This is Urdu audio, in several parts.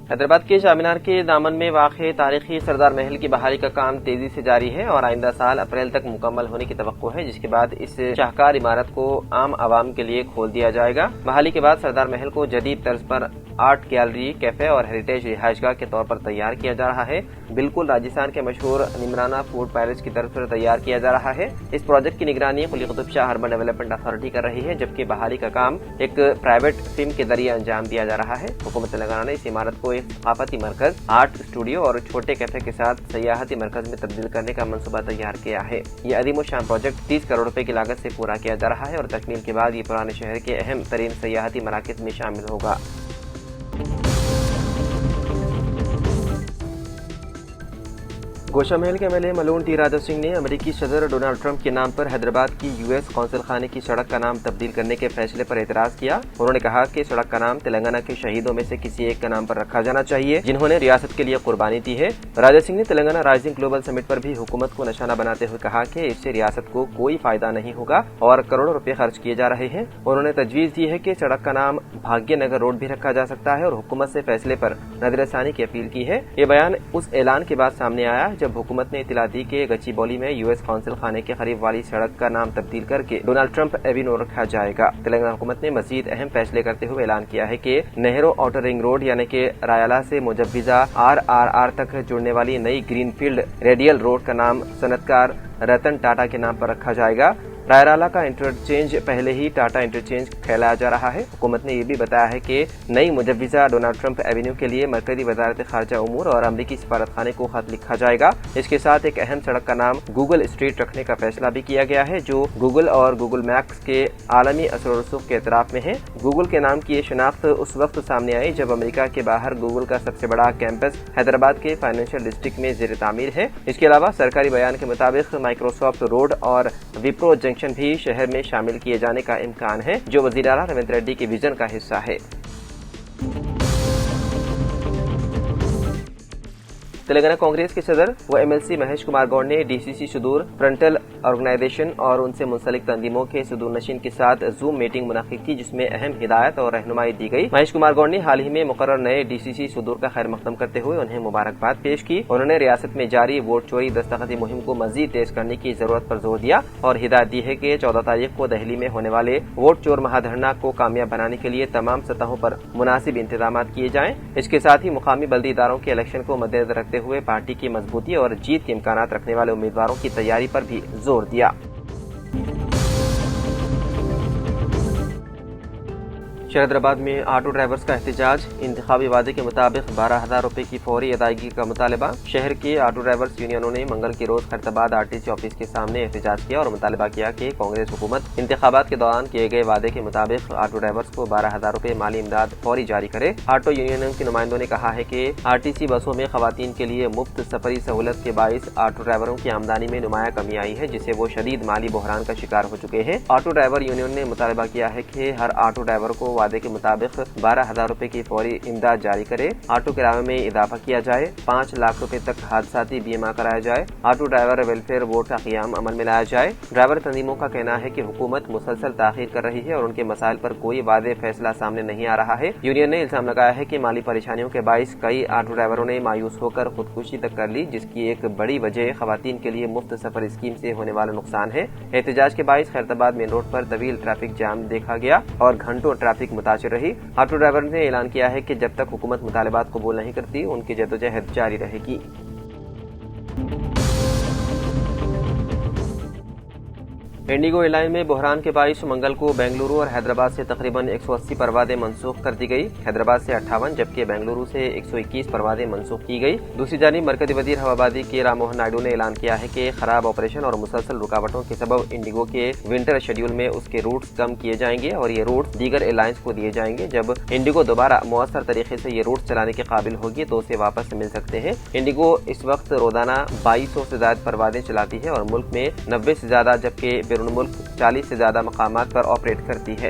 حیدرآباد کے شاہ مینار کے دامن میں واقع تاریخی سردار محل کی بحالی کا کام تیزی سے جاری ہے اور آئندہ سال اپریل تک مکمل ہونے کی توقع ہے، جس کے بعد اس شاہکار عمارت کو عام عوام کے لیے کھول دیا جائے گا۔ بحالی کے بعد سردار محل کو جدید طرز پر آرٹ گیلری، کیفے اور ہیریٹیج رہائش گاہ کے طور پر تیار کیا جا رہا ہے۔ بالکل راجستھان کے مشہور نمرانا فوڈ پیلس کی طرف سے تیار کیا جا رہا ہے۔ اس پروجیکٹ کی نگرانی Quli Qutb Shah urban development authority کر رہی ہے، جبکہ بحالی کا کام ایک پرائیویٹ فرم کے ذریعے انجام دیا جا رہا ہے۔ حکومت تلنگانہ نے اس عمارت کو ایک ثقافتی مرکز، آرٹ اسٹوڈیو اور چھوٹے کیفے کے ساتھ سیاحتی مرکز میں تبدیل کرنے کا منصوبہ تیار کیا ہے۔ یہ عظیم الشان پروجیکٹ 30 کروڑ روپے کی لاگت سے پورا کیا جا رہا ہے اور تکمیل کے بعد یہ پرانے شہر کے اہم ترین سیاحتی مراکز میں شامل ہوگا۔ گوشہ محل کے ایم ایل اے ملون ٹی راجا سنگھ نے امریکی صدر ڈونلڈ ٹرمپ کے نام پر حیدرآباد کی یو ایس قونصل خانے کی سڑک کا نام تبدیل کرنے کے فیصلے پر اعتراض کیا۔ انہوں نے کہا کہ سڑک کا نام تلنگانہ کے شہیدوں میں سے کسی ایک کا نام پر رکھا جانا چاہیے جنہوں نے ریاست کے لیے قربانی دی ہے۔ راجا سنگھ نے تلنگانہ رائزنگ گلوبل سمٹ پر بھی حکومت کو نشانہ بناتے ہوئے کہا کہ اس سے ریاست کو کوئی فائدہ نہیں ہوگا اور کروڑوں روپے خرچ کیے جا رہے ہیں۔ انہوں نے تجویز دی ہے کہ سڑک کا نام بھاگیہ نگر روڈ بھی رکھا جا سکتا ہے اور حکومت سے فیصلے پر نظر ثانی کی اپیل کی ہے۔ یہ بیان اس اعلان کے بعد سامنے آیا جب حکومت نے اطلاع دی کہ گچی بولی میں یو ایس قونصل خانے کے قریب والی سڑک کا نام تبدیل کر کے ڈونلڈ ٹرمپ ایوینیو رکھا جائے گا۔ تلنگانہ حکومت نے مزید اہم فیصلے کرتے ہوئے اعلان کیا ہے کہ نہرو آؤٹر رنگ روڈ یعنی کہ رایالہ سے مجوزہ RRR تک جڑنے والی نئی گرین فیلڈ ریڈیل روڈ کا نام صنعتکار رتن ٹاٹا کے نام پر رکھا جائے گا۔ رایالہ کا انٹرچینج پہلے ہی ٹاٹا انٹرچینج کہلایا جا رہا ہے۔ حکومت نے یہ بھی بتایا ہے کہ نئی مجوزہ ڈونلڈ ٹرمپ ایوینیو کے لیے مرکزی وزارت خارجہ امور اور امریکی سفارت خانے کو خط لکھا جائے گا۔ اس کے ساتھ ایک اہم سڑک کا نام گوگل اسٹریٹ رکھنے کا فیصلہ بھی کیا گیا ہے، جو گوگل اور گوگل میپس کے عالمی اثر و رسوخ کے اعتراف میں ہے۔ گوگل کے نام کی یہ شناخت اس وقت سامنے آئی جب امریکہ کے باہر گوگل کا سب سے بڑا کیمپس حیدرآباد کے فائنینشل ڈسٹرکٹ میں زیر تعمیر ہے۔ اس کے علاوہ سرکاری بیان کے مطابق مائکروسافٹ روڈ اور وپرو جنکشن بھی شہر میں شامل کیے جانے کا امکان ہے، جو وزیر اعلیٰ ریونت ریڈی کے ویژن کا حصہ ہے۔ تلنگانہ کانگریس کے صدر و MLC مہیش کمار گوڑ نے DCC صدور فرنٹل آرگنائزیشن اور ان سے منسلک تنظیموں کے صدور نشین کے ساتھ زوم میٹنگ منعقد کی، جس میں اہم ہدایت اور رہنمائی دی گئی۔ مہیش کمار گوڑ نے حال ہی میں مقرر نئے DCC صدور کا خیر مقدم کرتے ہوئے انہیں مبارکباد پیش کی۔ انہوں نے ریاست میں جاری ووٹ چوری دستخطی مہم کو مزید تیز کرنے کی ضرورت پر زور دیا اور ہدایت دی ہے کہ 14 تاریخ کو دہلی میں ہونے والے ووٹ چور مہا دھرنا کو کامیاب بنانے کے لیے تمام سطحوں پر مناسب انتظامات کیے جائیں۔ اس کے ساتھ ہی مقامی بلدی اداروں کے الیکشن کو مدنظر رکھتے ہوئے پارٹی کی مضبوطی اور جیت کے امکانات رکھنے والے امیدواروں کی تیاری پر بھی زور دیا۔ حیدرآباد میں آٹو ڈرائیورز کا احتجاج، انتخابی وعدے کے مطابق 12,000 روپے کی فوری ادائیگی کا مطالبہ۔ شہر کے آٹو ڈرائیورز یونینوں نے منگل کے روز خیرتآباد RTC آفس کے سامنے احتجاج کیا اور مطالبہ کیا کہ کانگریس حکومت انتخابات کے دوران کیے گئے وعدے کے مطابق آٹو ڈرائیورز کو 12,000 روپے مالی امداد فوری جاری کرے۔ آٹو یونینوں کے نمائندوں نے کہا ہے کہ RTC بسوں میں خواتین کے لیے مفت سفری سہولت کے باعث آٹو ڈرائیوروں کی آمدنی میں نمایاں کمی آئی ہے، جس سے وہ شدید مالی بحران کا شکار ہو چکے ہیں۔ آٹو ڈرائیور یونین نے مطالبہ کیا ہے کہ ہر آٹو ڈرائیور کو وعدے کے مطابق 12,000 روپے کی فوری امداد جاری کرے، آٹو کرایے میں اضافہ کیا جائے، 5 لاکھ روپے تک حادثاتی بیمہ کرایا جائے، آٹو ڈرائیور ویلفیئر بورڈ کا قیام عمل میں لایا جائے۔ ڈرائیور تنظیموں کا کہنا ہے کہ حکومت مسلسل تاخیر کر رہی ہے اور ان کے مسائل پر کوئی واضح فیصلہ سامنے نہیں آ رہا ہے۔ یونین نے الزام لگایا ہے کہ مالی پریشانیوں کے باعث کئی آٹو ڈرائیوروں نے مایوس ہو کر خودکشی تک کر لی، جس کی ایک بڑی وجہ خواتین کے لیے مفت سفر اسکیم سے ہونے والا نقصان ہے۔ احتجاج کے باعث خیرتآباد مین روڈ پر طویل ٹریفک جام دیکھا گیا اور گھنٹوں ٹریفک متاثر رہی۔ آٹو ڈرائیور نے اعلان کیا ہے کہ جب تک حکومت مطالبات قبول نہیں کرتی ان کی جدوجہد جاری رہے گی۔ انڈیگو ایئر لائن میں بحران کے باعث منگل کو بنگلورو اور حیدرآباد سے تقریباً 180 پروازیں منسوخ کر دی گئی۔ حیدرآباد سے 58 جبکہ بنگلورو سے 121 پروازیں منسوخ کی گئی۔ دوسری جانب مرکزی وزیر ہوابازی کے رام موہن نائیڈو نے اعلان کیا ہے کہ خراب آپریشن اور مسلسل رکاوٹوں کے سبب انڈیگو کے ونٹر شیڈول میں اس کے روٹس کم کیے جائیں گے اور یہ روٹس دیگر ایئر لائنز کو دیے جائیں گے۔ جب انڈیگو دوبارہ مؤثر طریقے سے یہ روٹس چلانے کے قابل ہوگی تو اسے واپس مل سکتے ہیں۔ انڈیگو اس وقت روزانہ 2200 سے زائد پروازیں چلاتی ہے اور ملک میں 90 سے زیادہ جبکہ بیرون ملک 40 سے زیادہ مقامات پر آپریٹ کرتی ہے۔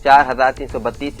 4,332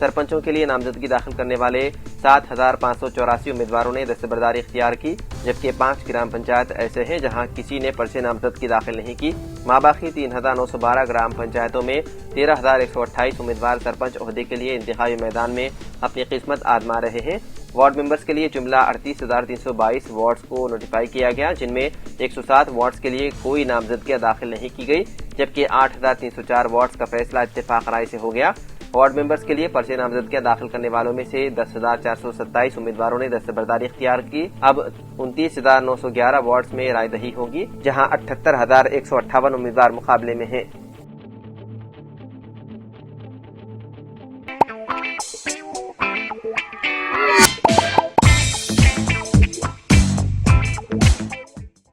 سرپنچوں کے لیے نامزدگی داخل کرنے والے 7,584 امیدواروں نے دستبرداری اختیار کی، جبکہ 5 گرام پنچایت ایسے ہیں جہاں کسی نے پرچے نامزدگی داخل نہیں کی۔ ماباقی 3,912 گرام پنچایتوں میں 13,128 امیدوار سرپنچ عہدے کے لیے انتخابی میدان میں اپنی قسمت آزما رہے ہیں۔ وارڈ ممبرز کے لیے جملہ 38,322 وارڈز کو نوٹیفائی کیا گیا، جن میں 107 وارڈز کے لیے کوئی نامزدگیاں داخل نہیں کی گئی، جبکہ 8,304 وارڈز کا فیصلہ اتفاق رائے سے ہو گیا۔ وارڈ ممبرز کے لیے پرچے نامزدگیاں داخل کرنے والوں میں سے 10,427 امیدواروں نے دستبرداری اختیار کی۔ اب 29,911 وارڈز میں رائے دہی ہوگی، جہاں 78,158 امیدوار مقابلے میں ہیں۔